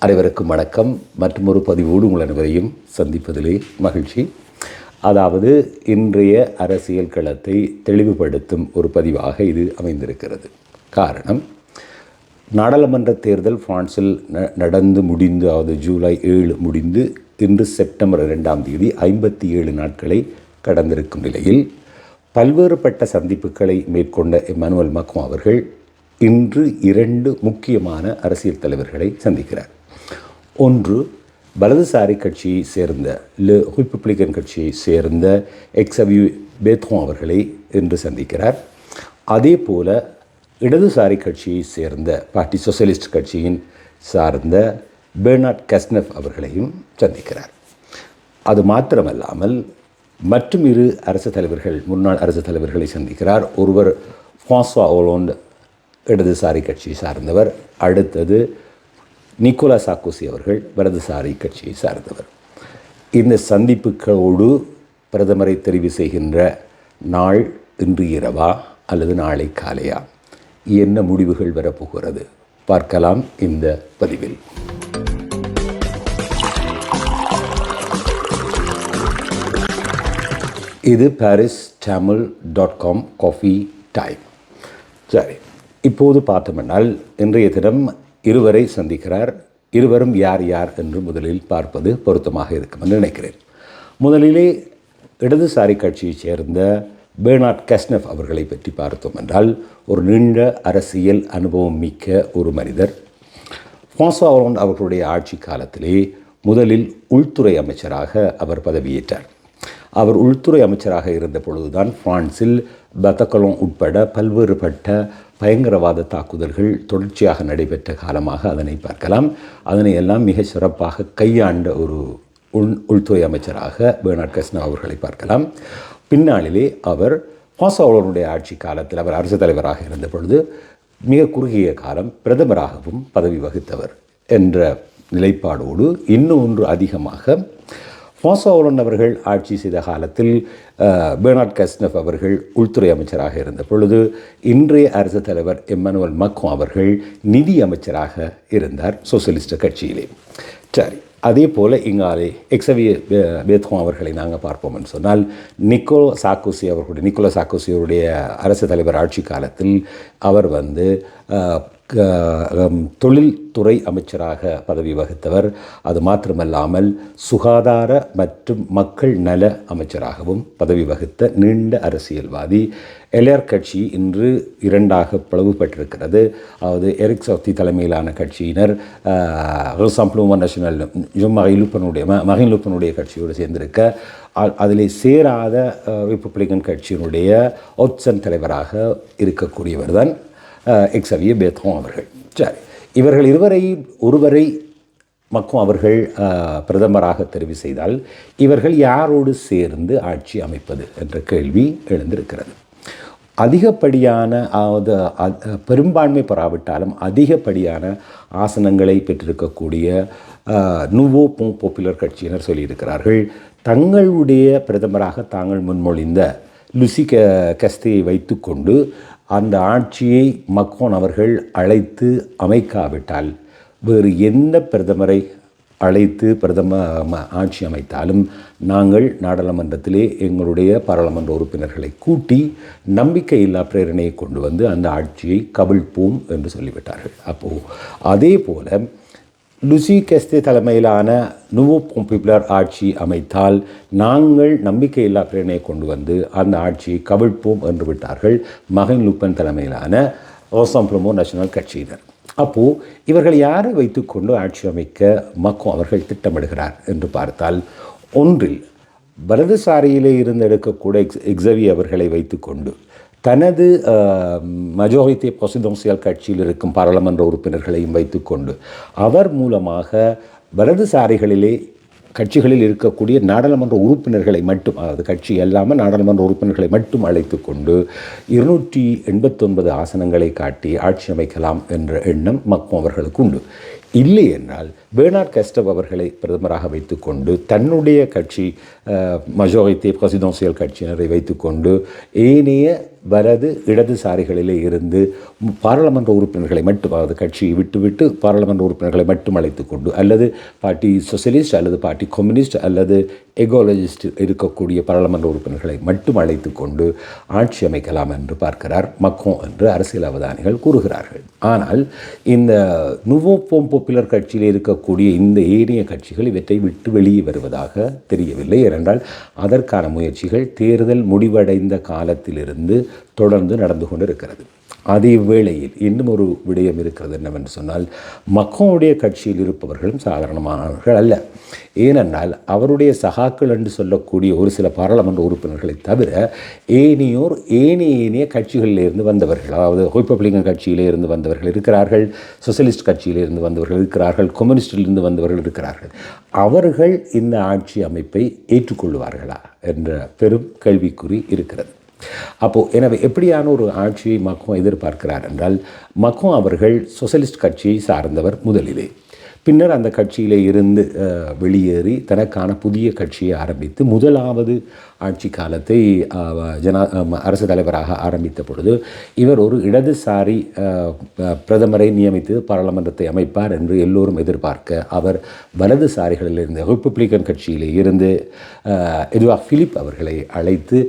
அனைவருக்கும் வணக்கம். மற்றும் ஒரு பதிவோடு உங்கள் அனைவரையும் சந்திப்பதிலே மகிழ்ச்சி. அதாவது இன்றைய அரசியல் களத்தை தெளிவுபடுத்தும் ஒரு பதிவாக இது அமைந்திருக்கிறது. காரணம், நாடாளுமன்ற தேர்தல் பிரான்சில் நடந்து முடிந்து, அதாவது ஜூலை 7 முடிந்து இன்று செப்டம்பர் 2ஆம் தேதி 57 நாட்களை கடந்திருக்கும் நிலையில் பல்வேறுபட்ட சந்திப்புகளை மேற்கொண்ட எம்மானுவேல் மக்ரோன் அவர்கள் இன்று 2 முக்கியமான அரசியல் தலைவர்களை சந்திக்கிறார். ஒன்று, வலதுசாரி கட்சியை சேர்ந்த லெ ரிபப்ளிகன் கட்சியை சேர்ந்த எக்ஸவியூ பேத்ரோன் அவர்களை இன்று சந்திக்கிறார். அதே போல இடதுசாரி கட்சியை சேர்ந்த பார்ட்டி சோசியலிஸ்ட் கட்சியின் சார்ந்த பெர்னார்ட் கஸ்னெஃப் அவர்களையும் சந்திக்கிறார். அது மாத்திரமல்லாமல் மற்றும் 2 அரசு தலைவர்கள், முன்னாள் அரசு தலைவர்களை சந்திக்கிறார். ஒருவர் ஃப்ரான்சுவா ஒலாண்ட், இடதுசாரி கட்சியை சார்ந்தவர். அடுத்தது நிக்கோலா சார்க்கோசி அவர்கள், வலதுசாரி கட்சியை சார்ந்தவர். இந்த சந்திப்புகளோடு பிரதமரை தெரிவு செய்கின்ற நாள் இன்று இரவா அல்லது நாளை காலையா, என்ன முடிவுகள் வரப்போகிறது பார்க்கலாம் இந்த பதிவில். இது paristamil.com காஃபி டைம். சரி, இப்போது பார்த்தோம்னால் இன்றைய தினம் இருவரை சந்திக்கிறார். இருவரும் யார் யார் என்று முதலில் பார்ப்பது பொருத்தமாக இருக்கும் என்று நினைக்கிறேன். முதலிலே இடதுசாரி கட்சியைச் சேர்ந்த பெர்னார்ட் கஸ்னெஃப் அவர்களை பற்றி பார்த்தோம் என்றால், ஒரு நீண்ட அரசியல் அனுபவம் மிக்க ஒரு மனிதர். ஃப்ரான்சுவா ஒலாண்ட் அவர்களுடைய ஆட்சி காலத்திலே முதலில் உள்துறை அமைச்சராக அவர் பதவியேற்றார். அவர் உள்துறை அமைச்சராக இருந்த பொழுதுதான் பிரான்சில் பத்தகலோன் உட்பட பல்வேறுபட்ட பயங்கரவாத தாக்குதல்கள் தொடர்ச்சியாக நடைபெற்ற காலமாக அதனை பார்க்கலாம். அதனை எல்லாம் மிக சிறப்பாக கையாண்ட ஒரு உள்துறை அமைச்சராக பெர்னார்ட் கஸ்னெஃப் அவர்களை பார்க்கலாம். பின்னாளிலே அவர் ஃப்ரான்சுவா ஒலாண்டுடைய ஆட்சி காலத்தில் அவர் அரசு தலைவராக இருந்த பொழுது மிக குறுகிய காலம் பிரதமராகவும் பதவி வகித்தவர் என்ற நிலைப்பாடோடு, இன்னும் ஒன்று அதிகமாக ஃப்ரான்சுவா ஒலாண்ட் அவர்கள் ஆட்சி செய்த காலத்தில் பெர்னார்ட் கஸ்னெஃப் அவர்கள் உள்துறை அமைச்சராக இருந்த பொழுது இன்றைய அரசு தலைவர் எம்மானுவேல் மக்ரோன் அவர்கள் நிதி அமைச்சராக இருந்தார் சோசியலிஸ்ட் கட்சியிலே. சரி, அதே போல் இங்காலே எக்ஸவியூ பேத்ரோன் அவர்களை நாங்கள் பார்ப்போம் என்று சொன்னால், நிக்கோலா சார்க்கோசியுடைய அரசு தலைவர் ஆட்சி காலத்தில் அவர் தொழில்துறை அமைச்சராக பதவி வகித்தவர். அது மாத்திரமல்லாமல் சுகாதார மற்றும் மக்கள் நல அமைச்சராகவும் பதவி வகித்த நீண்ட அரசியல்வாதி. எல்ஆர் கட்சி இன்று 2ஆக பிளவுபட்டிருக்கிறது. அதாவது எரிக் சோத்தி தலைமையிலான கட்சியினர் ரசம்பிளமெண்ட் நேஷனல் மரின் லூப்பனுடைய கட்சியோடு சேர்ந்திருக்க, அதில் சேராத ரிப்பப்ளிகன் கட்சியினுடைய ஒட்சன் தலைவராக இருக்கக்கூடியவர் தான் எக்ஸவியூ பேத்ரோன் அவர்கள். சரி, இவர்கள் ஒருவரை மக்ரோன் அவர்கள் பிரதமராக தெரிவு செய்தால் இவர்கள் யாரோடு சேர்ந்து ஆட்சி அமைப்பது என்ற கேள்வி எழுந்திருக்கிறது. அதிகப்படியான, பெரும்பான்மை பெறாவிட்டாலும் அதிகப்படியான ஆசனங்களை பெற்றிருக்கக்கூடிய நுவோ பாப்புலர் கட்சியினர் சொல்லியிருக்கிறார்கள், தங்களுடைய பிரதமராக தாங்கள் முன்மொழிந்த லுசி கஸ்தேயை வைத்துக்கொண்டு அந்த ஆட்சியை மக்ரோன் அவர்கள் அழைத்து அமைக்காவிட்டால், வேறு எந்த பிரதமரை அழைத்து ஆட்சி அமைத்தாலும் நாங்கள் நாடாளுமன்றத்திலே எங்களுடைய பாராளுமன்ற உறுப்பினர்களை கூட்டி நம்பிக்கையில்லா பிரேரணையை கொண்டு வந்து அந்த ஆட்சியை கவிழ்ப்போம் என்று சொல்லிவிட்டார்கள். அப்போது அதே போல லுசி கஸ்தே தலைமையிலான நுவோ பாப்புலர் ஆட்சி அமைத்தால் நாங்கள் நம்பிக்கையில்லா பிரேரணையை கொண்டு வந்து அந்த ஆட்சியை கவிழ்ப்போம் என்று விட்டார்கள் மரின் லூப்பன் தலைமையிலான ரசம்பிளமெண்ட் நேஷனல் கட்சியினர். அப்போது இவர்கள் யாரை வைத்துக்கொண்டு ஆட்சி அமைக்க மக்ரோன் அவர்கள் திட்டமிடுகிறார் என்று பார்த்தால், ஒன்றில் வலதுசாரியிலே இருந்து எடுக்கக்கூட எக்ஸவியூ அவர்களை வைத்துக்கொண்டு தனது மஜோரிட்டி பிரசிடென்சியல் கட்சியில் இருக்கும் பாராளுமன்ற உறுப்பினர்களையும் வைத்துக்கொண்டு அவர் மூலமாக வலதுசாரிகளிலே கட்சிகளில் இருக்கக்கூடிய நாடாளுமன்ற உறுப்பினர்களை மட்டும், அதாவது கட்சி இல்லாமல் நாடாளுமன்ற உறுப்பினர்களை மட்டும் அழைத்து கொண்டு 289 ஆசனங்களை காட்டி ஆட்சி அமைக்கலாம் என்ற எண்ணம் மக்ரோன் அவர்களுக்கு உண்டு. இல்லை என்றால் பெர்னார்ட் கஸ்னெஃப் அவர்களை பிரதமராக வைத்துக்கொண்டு தன்னுடைய கட்சி மஜோரிட்டி பிரசிடென்சியல் கட்சியினரை வைத்துக்கொண்டு ஏனைய வலது இடதுசாரிகளிலே இருந்து பாராளுமன்ற உறுப்பினர்களை மட்டும், அதாவது கட்சியை விட்டுவிட்டு பாராளுமன்ற உறுப்பினர்களை மட்டும் அழைத்து கொண்டு, அல்லது பார்ட்டி சோசியலிஸ்ட் அல்லது பார்ட்டி கம்யூனிஸ்ட் அல்லது எகோலஜிஸ்ட் இருக்கக்கூடிய பாராளுமன்ற உறுப்பினர்களை மட்டும் அழைத்து கொண்டு ஆட்சி அமைக்கலாம் என்று பார்க்கிறார் மக்ரோன் என்று அரசியல் அவதானிகள் கூறுகிறார்கள். ஆனால் இந்த நுவோ ஃப்ரண்ட் பாப்புலர் கட்சியில் இருக்கக்கூடிய இந்த ஏனைய கட்சிகள் இவற்றை விட்டு வெளியே வருவதாக தெரியவில்லை. ஏனென்றால் அதற்கான முயற்சிகள் தேர்தல் முடிவடைந்த காலத்திலிருந்து தொடர்ந்து நடந்து கொண்டிருக்கிறது. அதே வேளையில் இன்னும் ஒரு விடயம் இருக்கிறது. என்னவென்று சொன்னால், மக்ரோனுடைய கட்சியில் இருப்பவர்களும் சாதாரணமானவர்கள் அல்ல. ஏனென்றால் அவருடைய சகாக்கள் என்று சொல்லக்கூடிய ஒரு சில பாராளுமன்ற உறுப்பினர்களை தவிர ஏனையோர் ஏனைய கட்சிகளிலிருந்து வந்தவர்கள், அதாவது ரிப்பப்ளிகன் கட்சியிலே இருந்து வந்தவர்கள் இருக்கிறார்கள், சோசியலிஸ்ட் கட்சியிலிருந்து வந்தவர்கள் இருக்கிறார்கள், கம்யூனிஸ்டிலிருந்து வந்தவர்கள் இருக்கிறார்கள். அவர்கள் இந்த ஆட்சி அமைப்பை ஏற்றுக்கொள்வார்களா என்ற பெரும் கேள்விக்குறி இருக்கிறது. எனவே எப்படியான ஒரு ஆட்சியை மக்ரோன் எதிர்பார்க்கிறார் என்றால், மக்ரோன் அவர்கள் சோசியலிஸ்ட் கட்சியை சார்ந்தவர் முதலிலே. பின்னர் அந்த கட்சியிலே இருந்து வெளியேறி தனக்கான புதிய கட்சியை ஆரம்பித்து முதலாவது ஆட்சி காலத்தை அரசு தலைவராக ஆரம்பித்த பொழுது இவர் ஒரு இடதுசாரி பிரதமரை நியமித்து பாராளுமன்றத்தை அமைப்பார் என்று எல்லோரும் எதிர்பார்க்க, அவர் வலதுசாரிகளிலிருந்து ரிப்பப்ளிகன் கட்சியிலே இருந்து எட்வர்ட் பிலிப் அவர்களை அழைத்து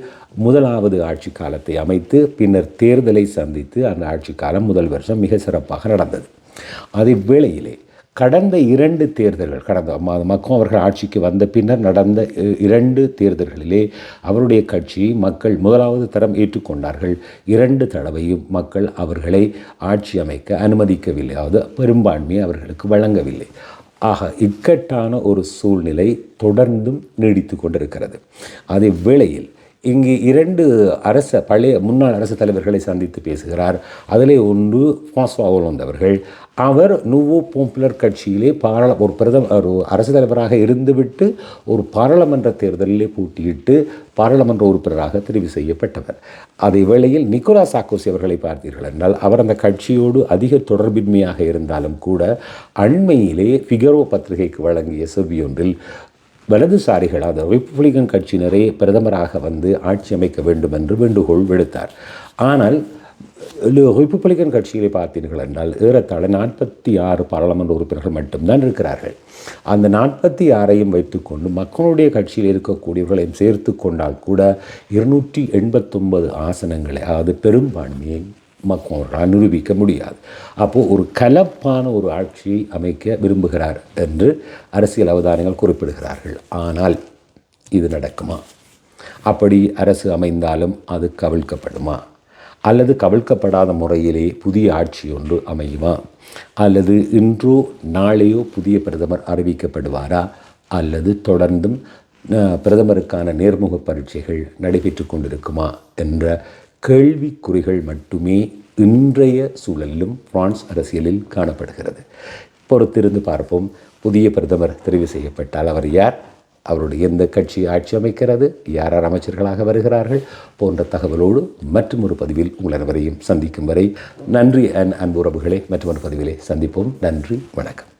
முதலாவது ஆட்சி காலத்தை அமைத்து பின்னர் தேர்தலை சந்தித்து அந்த ஆட்சி காலம் முதல் வருஷம் மிக சிறப்பாக நடந்தது. அதே வேளையிலே கடந்த 2 தேர்தல்கள், மக்ரோன் அவர்கள் ஆட்சிக்கு வந்த பின்னர் நடந்த 2 தேர்தல்களிலே அவருடைய கட்சியை மக்கள் முதலாவது தரம் ஏற்றுக்கொண்டார்கள். 2 தடவையும் மக்கள் அவர்களை ஆட்சி அமைக்க அனுமதிக்கவில்லை, அதாவது பெரும்பான்மையை அவர்களுக்கு வழங்கவில்லை. ஆக இக்கட்டான ஒரு சூழ்நிலை தொடர்ந்தும் நீடித்து கொண்டிருக்கிறது. அதே வேளையில் இங்கு 2 பழைய முன்னாள் அரசு தலைவர்களை சந்தித்து பேசுகிறார். அதிலே ஒன்று ஃப்ரான்சுவா ஒலாந்து அவர்கள். அவர் நுவோ பாப்புலர் கட்சியிலே ஒரு அரசு தலைவராக இருந்துவிட்டு ஒரு பாராளுமன்ற தேர்தலிலே போட்டியிட்டு பாராளுமன்ற உறுப்பினராக தெரிவு செய்யப்பட்டவர். அதே வேளையில் நிக்கோலாஸ் சார்க்கோசி அவர்களை பார்த்தீர்கள் என்றால், அவர் அந்த கட்சியோடு அதிக தொடர்பின்மையாக இருந்தாலும் கூட அண்மையிலே ஃபிகரோ பத்திரிகைக்கு வழங்கிய செவ்வியொன்றில் வலதுசாரிகள், அதாவது ரிப்பப்ளிகன் கட்சியினரே பிரதமராக வந்து ஆட்சி அமைக்க வேண்டும் என்று வேண்டுகோள் விடுத்தார். ஆனால் ரிப்பப்ளிகன் கட்சியிலே பார்த்தீர்கள் என்றால் ஏறத்தாழ 46 பாராளுமன்ற உறுப்பினர்கள் மட்டும்தான் இருக்கிறார்கள். அந்த 46ஐயும் வைத்துக்கொண்டு மக்ரோனுடைய கட்சியில் இருக்கக்கூடியவர்களையும் சேர்த்து கொண்டால் கூட 289 ஆசனங்களை, அதாவது பெரும்பான்மையை மக்ரோன் நிரூபிக்க முடியாது. அப்போது ஒரு கலப்பான ஒரு ஆட்சியை அமைக்க விரும்புகிறார் என்று அரசியல் அவதானிகள் குறிப்பிடுகிறார்கள். ஆனால் இது நடக்குமா? அப்படி அரசு அமைந்தாலும் அது கவிழ்க்கப்படுமா? அல்லது கவிழ்க்கப்படாத முறையிலே புதிய ஆட்சி ஒன்று அமையுமா? அல்லது இன்றோ நாளையோ புதிய பிரதமர் அறிவிக்கப்படுவாரா? அல்லது தொடர்ந்தும் பிரதமருக்கான நேர்முக பரீட்சைகள் நடைபெற்று கொண்டிருக்குமா என்ற கேள்விக்குறிகள் மட்டுமே இன்றைய சூழலிலும் பிரான்ஸ் அரசியலில் காணப்படுகிறது. பொறுத்திருந்து பார்ப்போம். புதிய பிரதமர் தெரிவு செய்யப்பட்டால் அவர் யார், அவருடைய எந்த கட்சி ஆட்சி அமைக்கிறது, யார் அமைச்சர்களாக வருகிறார்கள் போன்ற தகவலோடு மற்றும் ஒரு பதிவில் உங்கள் அனைவரையும் சந்திக்கும் வரை நன்றி. அன்பு உறவுகளே, மற்றும் ஒரு பதிவிலே சந்திப்போம். நன்றி, வணக்கம்.